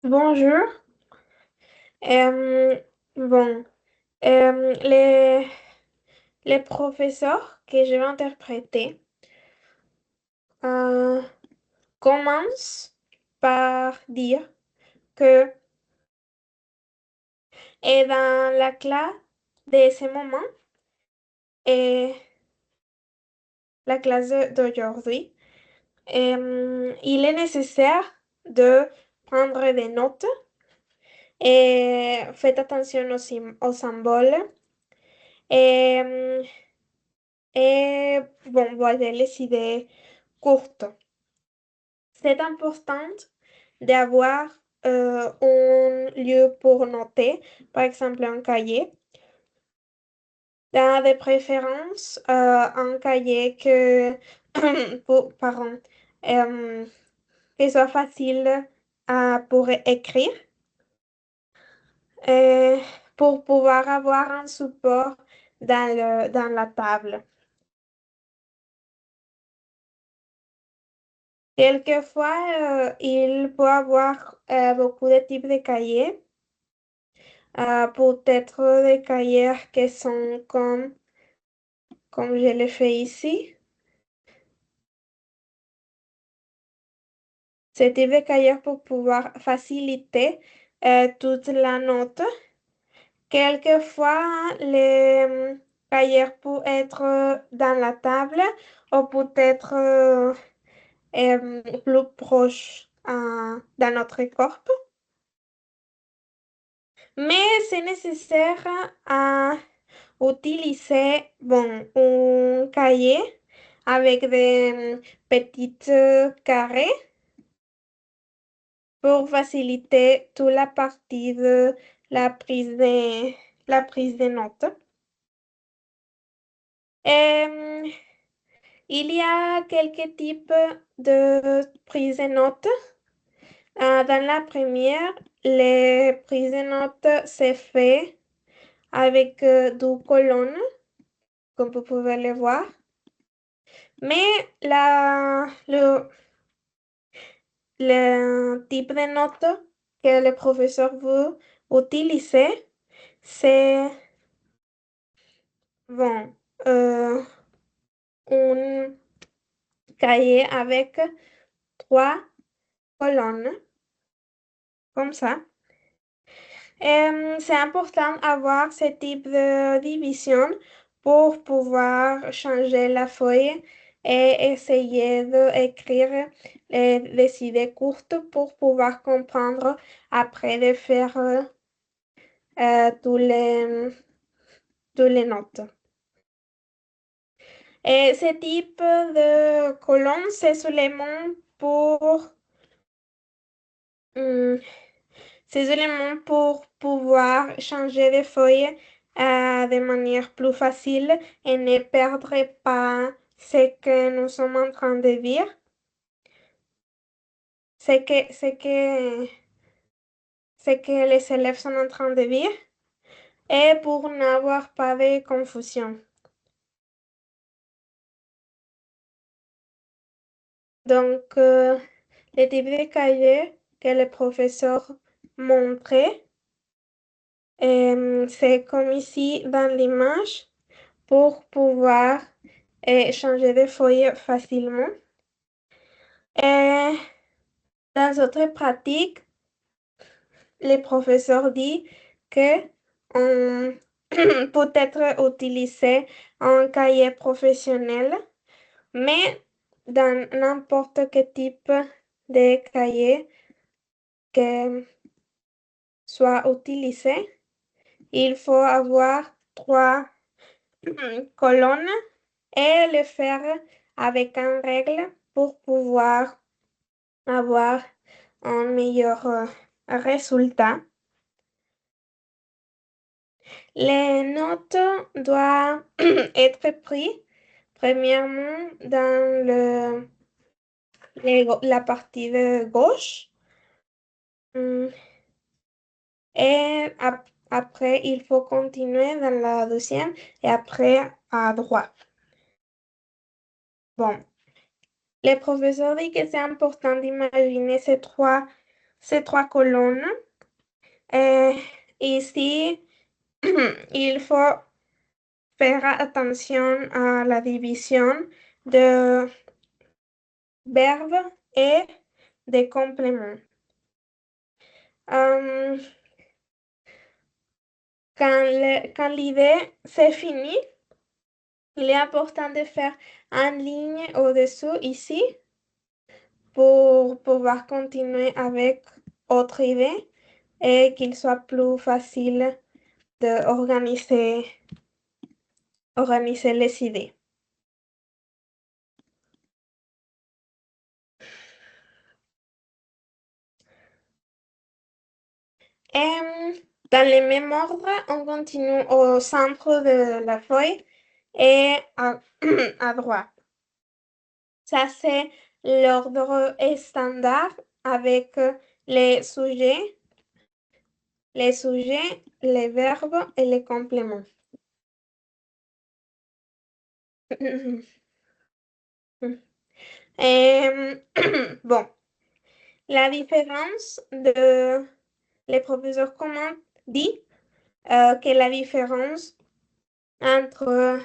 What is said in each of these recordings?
Bonjour. Euh, bon, euh, les, les professeurs que je vais interpréter euh, commencent par dire que dans la classe de ce moment et la classe d'aujourd'hui, il est nécessaire de prendre des notes et faites attention aux symboles. Et, et bon, voilà les idées courtes. C'est important d'avoir un lieu pour noter, par exemple un cahier. Dans des préférences, un cahier pardon, euh, que soit facile pour écrire, et pour pouvoir avoir un support dans la table. Quelquefois, il peut y avoir beaucoup de types de cahiers. Peut-être des cahiers qui sont comme je le fais ici. Ce type de cahier pour pouvoir faciliter toute la note. Quelquefois, les cahiers peuvent être dans la table ou peut-être plus proches dans notre corps. Mais c'est nécessaire à utiliser bon, un cahier avec des petites carrés pour faciliter toute la partie de la prise la prise de notes. Euh, il y a quelques types de prise de notes. Dans la première, les prises de notes se fait avec deux colonnes, comme vous pouvez le voir. Mais le type de note que le professeur veut utiliser, c'est bon, un cahier avec trois colonnes, comme ça. C'est important d'avoir ce type de division pour pouvoir changer la feuille et essayer d'écrire des idées courtes pour pouvoir comprendre après de faire tous tous les notes. Et ce type de colonne, c'est seulement pour hum, ces éléments pour pouvoir changer de feuille de manière plus facile et ne perdre pas ce que nous sommes en train de dire, ce que les élèves sont en train de dire et pour n'avoir pas de confusion. Donc, le type de cahier que le professeur montrait, c'est comme ici dans l'image pour pouvoir changer de feuille facilement. Et dans d'autres pratiques, le professeur dit que on peut être utilisé un cahier professionnel, mais dans n'importe quel type de cahier que soit utilisé, il faut avoir trois colonnes et le faire avec une règle pour pouvoir avoir un meilleur résultat. Les notes doivent être prises premièrement dans la partie de gauche. Et après, il faut continuer dans la deuxième et après à droite. Bon, le professeur dit que c'est important d'imaginer ces trois ces trois colonnes. Et ici, il faut faire attention à la division de verbes et de compléments. Euh, quand l'idée c'est fini, il est important de faire une ligne au-dessous ici pour pouvoir continuer avec autre idée et qu'il soit plus facile d'organiser organiser les idées. Dans le même ordre, on continue au centre de la feuille et à droite. Ça, c'est l'ordre standard avec les sujets, les verbes et les compléments. Bon, la différence les professeurs comment dit que la différence entre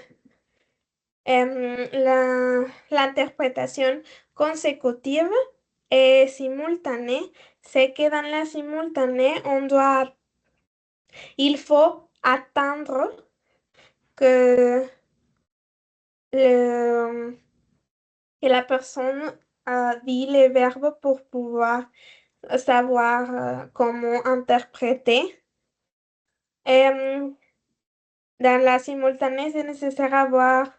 l'interprétation consécutive et simultanée, c'est que dans la simultanée, il faut attendre que, le- que la personne dit les verbes pour pouvoir savoir comment interpréter. Euh, Dans la simultanée, c'est nécessaire d'avoir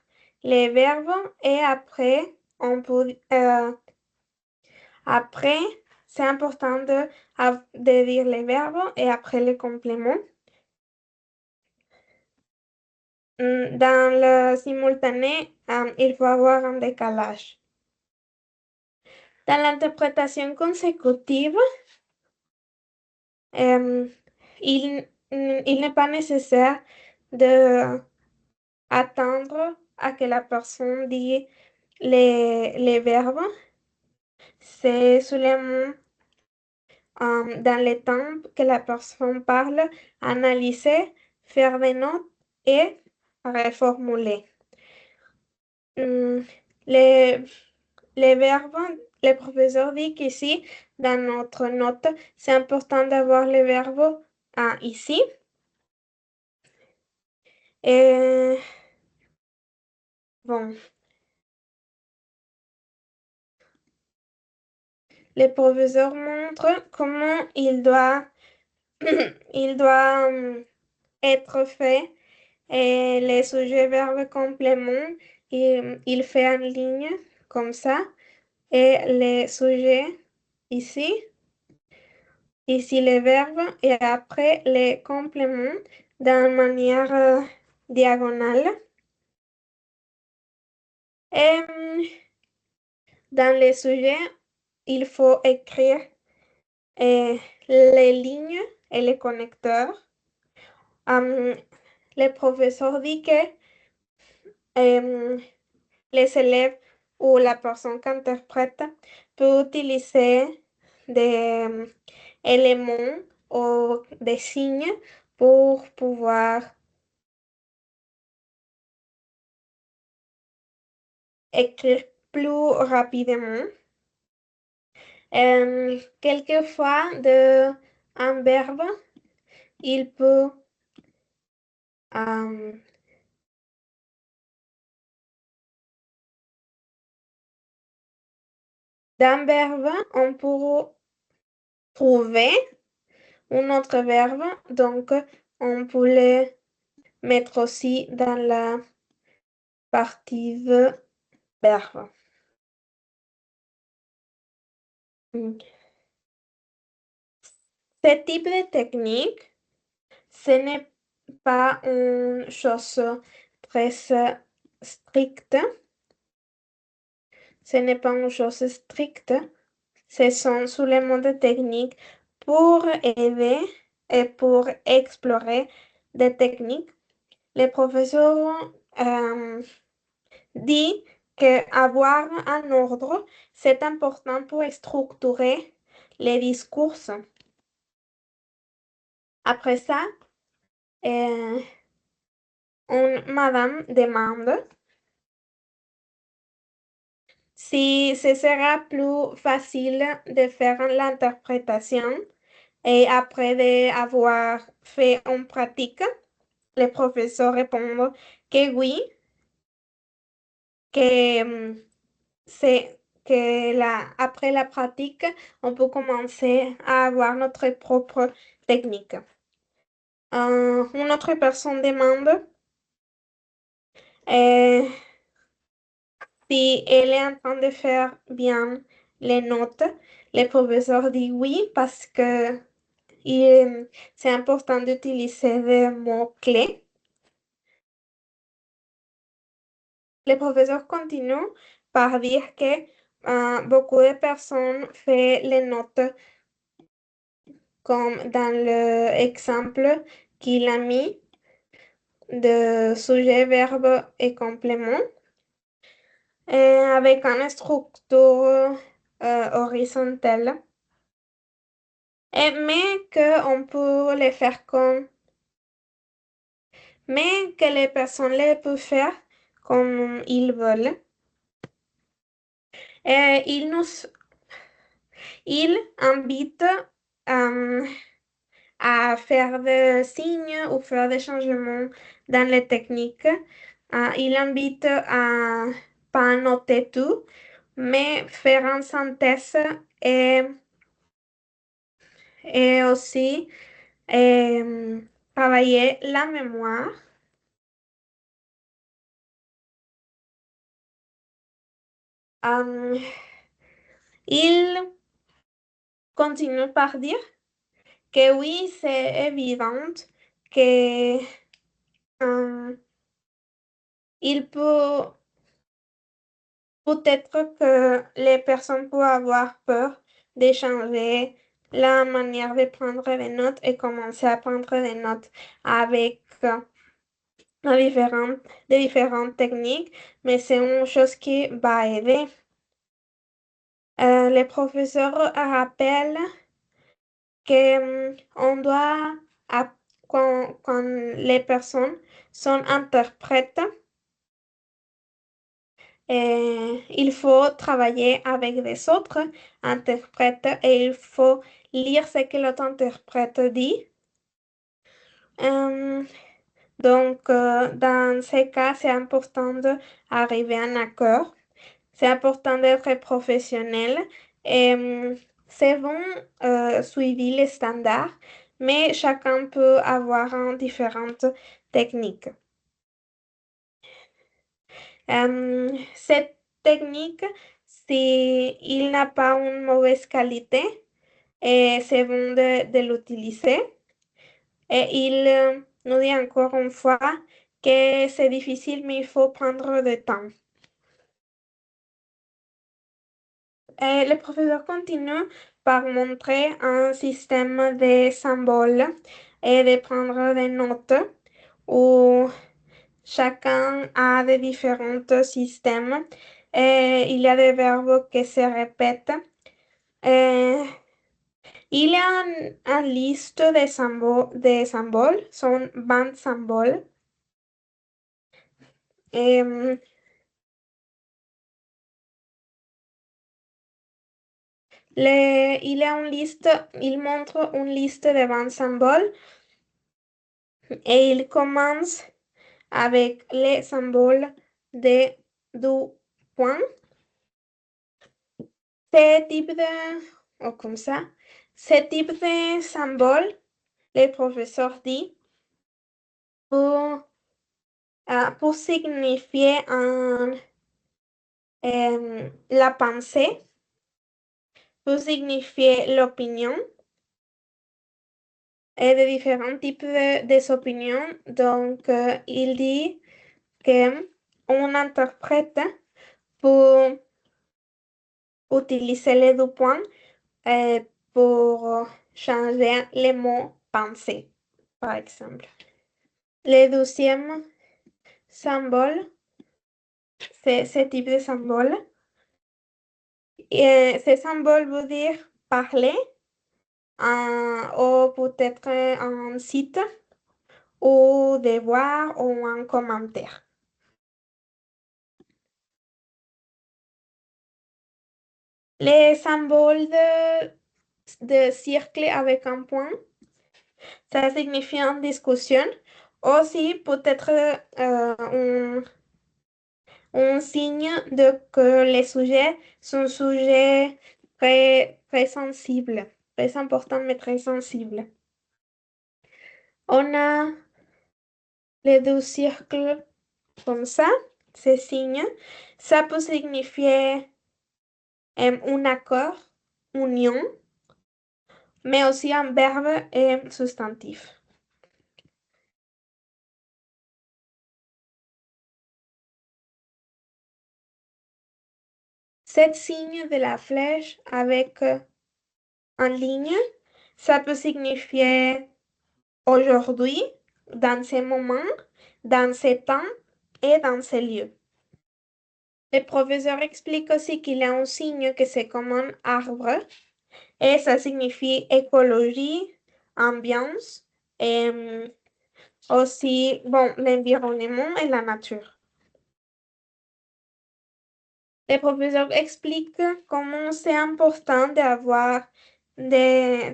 les verbes et après, c'est important de dire les verbes et après les compléments. Dans le simultané, il faut avoir un décalage. Dans l'interprétation consécutive, il n'est pas nécessaire de attendre à que la personne dise les verbes. C'est seulement dans le temps que la personne parle, analyser, faire des notes et reformuler. Les, les verbes, le professeur dit qu'ici, dans notre note, c'est important d'avoir les verbes ici. Et bon, le professeur montre comment il doit être fait et les sujets verbes compléments, il fait en ligne comme ça et les sujets ici, ici les verbes et après les compléments d'une manière diagonale. Et dans les sujets, il faut écrire les lignes et les connecteurs. Le professeur dit que les élèves ou la personne qui interprète peut utiliser des éléments ou des signes pour pouvoir écrire plus rapidement. Quelquefois, un verbe, il peut d'un verbe, on peut trouver un autre verbe, donc on peut le mettre aussi dans la partie verbe. Ce type de technique, ce n'est pas une chose très stricte. Ce n'est pas une chose stricte. Ce sont seulement des techniques pour aider et pour explorer des techniques. Le professeur dit qu'avoir un ordre, c'est important pour structurer les discours. Après ça, euh, madame demande si ce sera plus facile de faire l'interprétation et après d'avoir fait en pratique, le professeur répond que oui, que c'est que après la pratique, on peut commencer à avoir notre propre technique. Une autre personne demande euh, si elle est en train de faire bien les notes. Le professeur dit oui parce que c'est important d'utiliser des mots-clés. Le professeur continue par dire que beaucoup de personnes font les notes comme dans l'exemple qu'il a mis de sujet, verbe et complément, avec une structure horizontale. Mais mais que les personnes les peuvent faire comme ils veulent. Et il invite à faire des signes ou faire des changements dans les techniques. Il invite à pas noter tout, mais faire une synthèse et, et aussi travailler la mémoire. Euh, il continue par dire que oui, c'est évident que il peut-être que les personnes peuvent avoir peur d'échanger la manière de prendre des notes et commencer à prendre des notes avec des différentes techniques, mais c'est une chose qui va aider. Les professeurs rappellent que on doit, quand les personnes sont interprètes, il faut travailler avec des autres interprètes et il faut lire ce que l'autre interprète dit. Euh, dans ces cas, c'est important d'arriver à un accord. C'est important d'être professionnel et c'est bon suivre les standards, mais chacun peut avoir différentes techniques. Cette technique, si il n'a pas une mauvaise qualité, c'est bon de l'utiliser. Et il nous dit encore une fois que c'est difficile, mais il faut prendre du temps. Le professeur continue par montrer un système de symboles et de prendre des notes où chacun a des différents systèmes et il y a des verbes qui se répètent. Euh, il y a une liste de symboles, sont 20 symboles. Euh, il montre une liste de 20 symboles et il commence avec les symboles de du point. Ce type de, ou comme ça, ce type de symbole, le professeur dit, pour, pour signifier la pensée, pour signifier l'opinion et de différents types des opinions. Donc, il dit que on interprète pour utiliser les deux points pour changer les mots pensée, par exemple. Le deuxième symbole, c'est ce type de symbole. Et ce symbole veut dire parler ou peut-être un site ou devoir ou un commentaire. Les symboles de cercle avec un point, ça signifie une discussion. Aussi, peut-être un signe de que les sujets sont sujets très sensibles, très importants mais très sensibles. On a les deux cercles comme ça, ces signes. Ça peut signifier un accord, union, mais aussi un verbe et un substantif. Cette signe de la flèche avec en ligne, ça peut signifier aujourd'hui, dans ce moment, dans ce temps et dans ce lieu. Le professeur explique aussi qu'il y a un signe que c'est comme un arbre et ça signifie écologie, ambiance et aussi bon, l'environnement et la nature. Le professeur explique comment c'est important d'avoir de,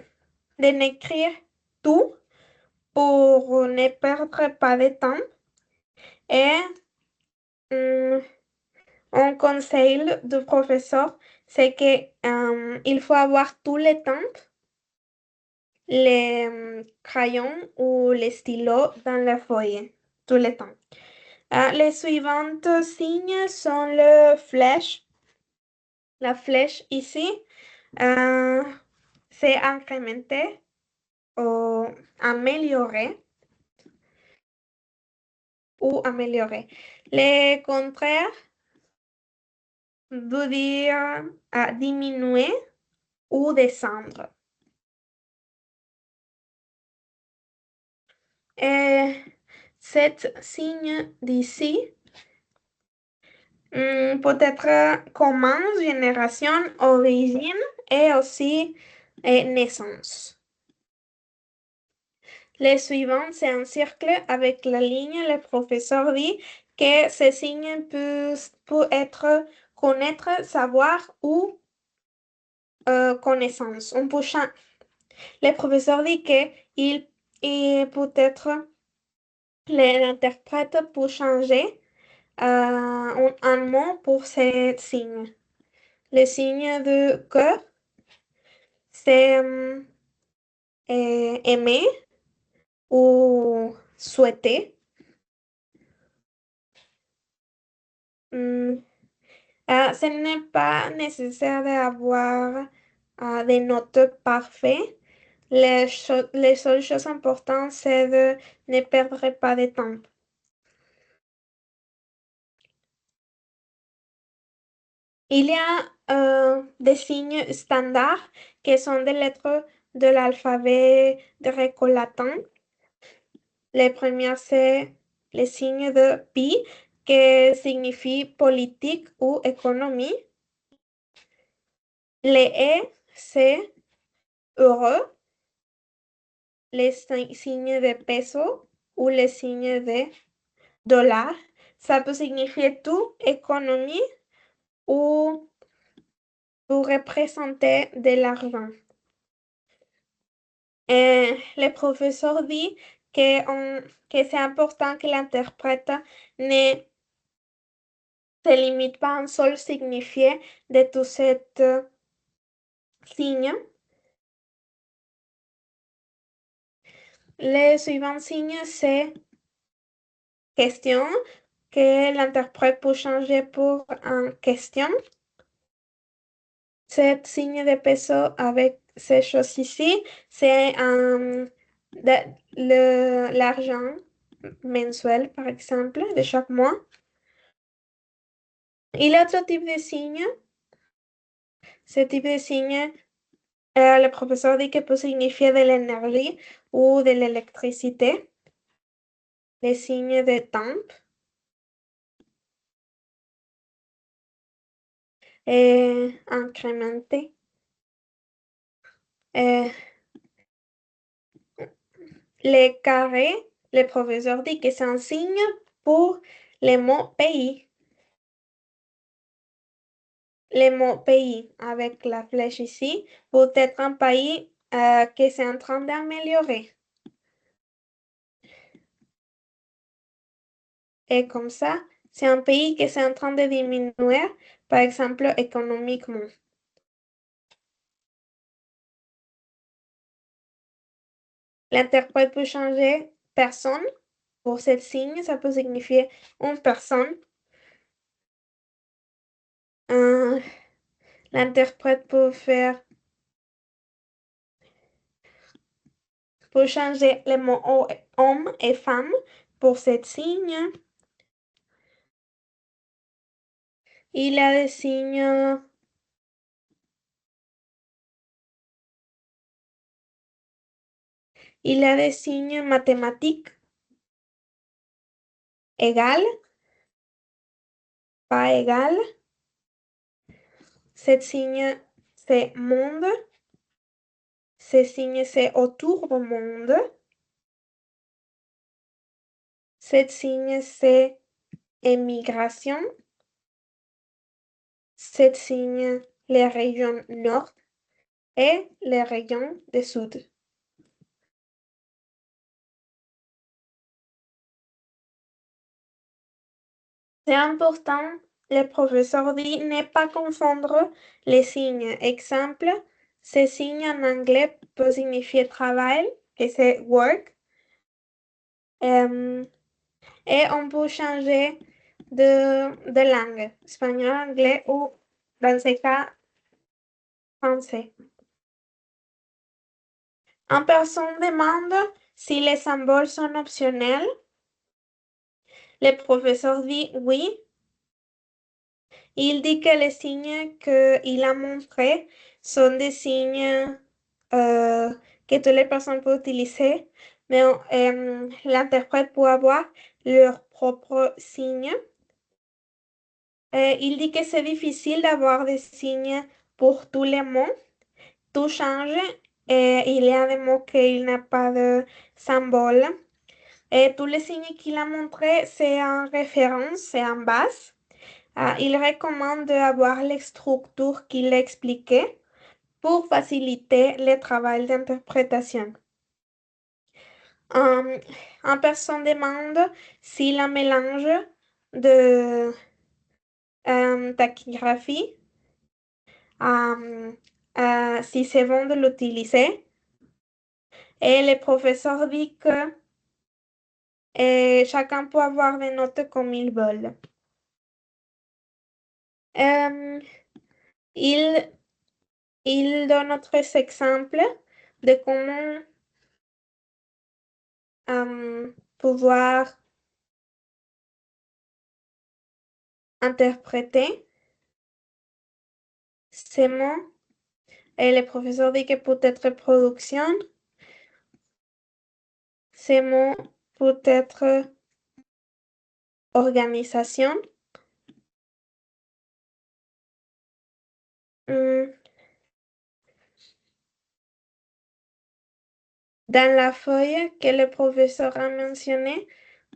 de n'écrire tout pour ne perdre pas de temps et hum, un conseil du professeur, c'est que il faut avoir tout le temps les crayons ou les stylos dans la feuille, tout le temps. Les suivants signes sont le flèche. La flèche ici, euh, c'est incrémenter ou améliorer ou améliorer. Le contraire veut dire diminuer ou descendre. Et cet signe d'ici peut être commence, génération, origine et aussi naissance. Le suivant, c'est un cercle avec la ligne. Le professeur dit que ces signes peuvent être connaître, savoir ou connaissance. Le professeur dit que il peut être l'interprète pour changer un mot pour ces signes. Le signe de cœur, c'est aimer ou souhaiter. Hum, ce n'est pas nécessaire d'avoir des notes parfaites. Les seules choses importantes, c'est de ne perdre pas de temps. Il y a des signes standards qui sont des lettres de l'alphabet gréco-latin. Les premières, c'est le signe de pi, qui signifie politique ou économie. Les E, c'est euro. Les signes de peso ou les signes de dollar. Ça peut signifier tout, économie ou pour représenter de l'argent. Le professeur dit que c'est important que l'interprète ne se limite pas à un seul signifié de tous ces signes. Le suivant signe, c'est question, que l'interprète peut changer pour un question. Cet signe de peso avec ces choses ici, c'est l'argent mensuel, par exemple, de chaque mois. Il y a d'autres types de signes. Ce type de signe, le professeur dit que peut signifier de l'énergie ou de l'électricité. Les signes de temps et incrémenté. Euh, les carrés, le professeur dit que c'est un signe pour les mots pays. Les mots pays avec la flèche ici peut être un pays qui c'est en train d'améliorer. Et comme ça, c'est un pays qui c'est en train de diminuer, par exemple, économiquement. L'interprète peut changer personne. Pour ce signe, ça peut signifier une personne. Euh, L'interprète peut changer les mots homme et femme pour ce signe. Il a des signes Il a des signes mathématiques égal, pas égal. Ce signe, c'est monde. Ce signe, c'est autour du monde. Ce signe, c'est émigration. Ce signe, les régions nord et les régions du sud. C'est important, le professeur dit, ne pas confondre les signes. Exemple, ce signe en anglais peut signifier travail, et c'est work. Euh, et on peut changer de langue, espagnol, anglais ou, dans ce cas, français. En personne demande si les symboles sont optionnels. Le professeur dit oui. Il dit que les signes qu'il a montrés sont des signes que toutes les personnes peuvent utiliser, mais l'interprète peut avoir leurs propres signes. Il dit que c'est difficile d'avoir des signes pour tous les mots. Tout change et il y a des mots qu'il n'a pas de symbole. Et tous les signes qu'il a montrés, c'est en référence, c'est en base. Il recommande d'avoir les structures qu'il a expliquées pour faciliter le travail d'interprétation. En personne demande si le mélange de tachygraphie, si c'est bon de l'utiliser. Et le professeur dit que chacun peut avoir des notes comme il veut. Euh, il, il donne d'autres exemples de comment pouvoir interpréter ces mots. Et le professeur dit que peut-être production, ces mots peut-être organisation. Hum, Dans la feuille que le professeur a mentionnée,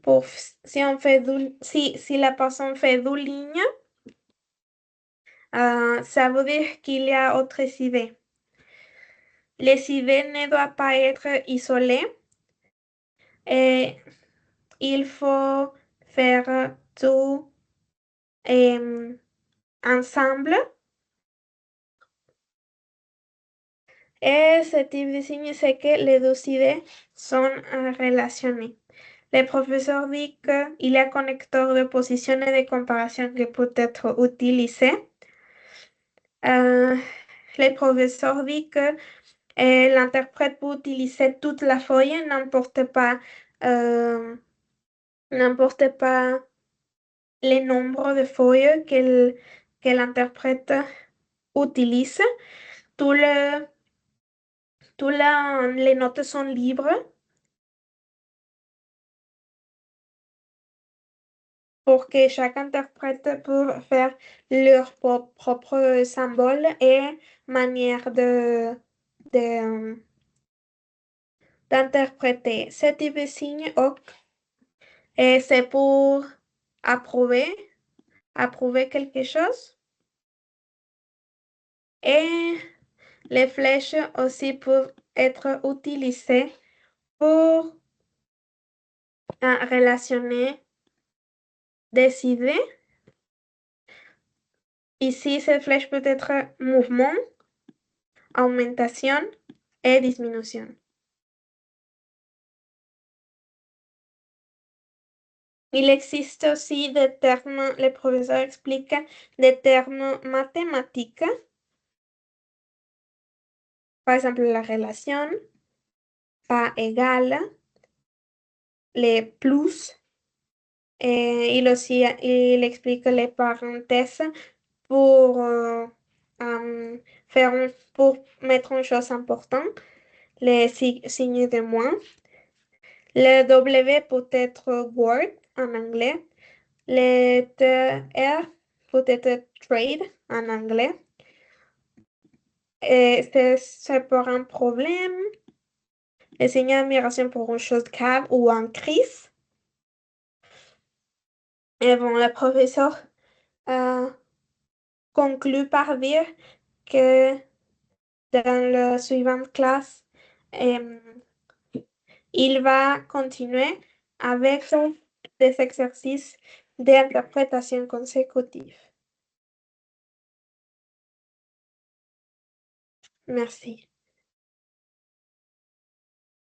pour, si la personne fait 2 lignes, ça veut dire qu'il y a autres idées. Les idées ne doivent pas être isolées et il faut faire tout ensemble. Et ce type de signe, c'est que les 2 idées sont relationnées. Le professeur dit qu'il y a un connecteur de position et de comparaison qui peut être utilisé. Le professeur dit que l'interprète peut utiliser toute la feuille, n'importe pas le nombre de feuilles que l'interprète utilise. Les notes sont libres pour que chaque interprète puisse faire leur propre symbole et manière d'interpréter ce type de signe OK. Et c'est pour approuver, approuver quelque chose. Et les flèches aussi peuvent être utilisées pour relationner des idées. Ici, cette flèche peut être mouvement, augmentation et diminution. Il existe aussi des termes, le professeur explique des termes mathématiques, par exemple la relation, pas égal, les plus, et il explique les parenthèses pour, pour mettre une chose importante, les signes de moins. Le W peut être word en anglais. Le TR peut être trade en anglais. Et c'est pour un problème. Le signe d'admiration pour une chose grave ou en crise. Et bon, le professeur conclut par dire que dans la suivante classe, il va continuer avec des exercices d'interprétation consécutive. Merci.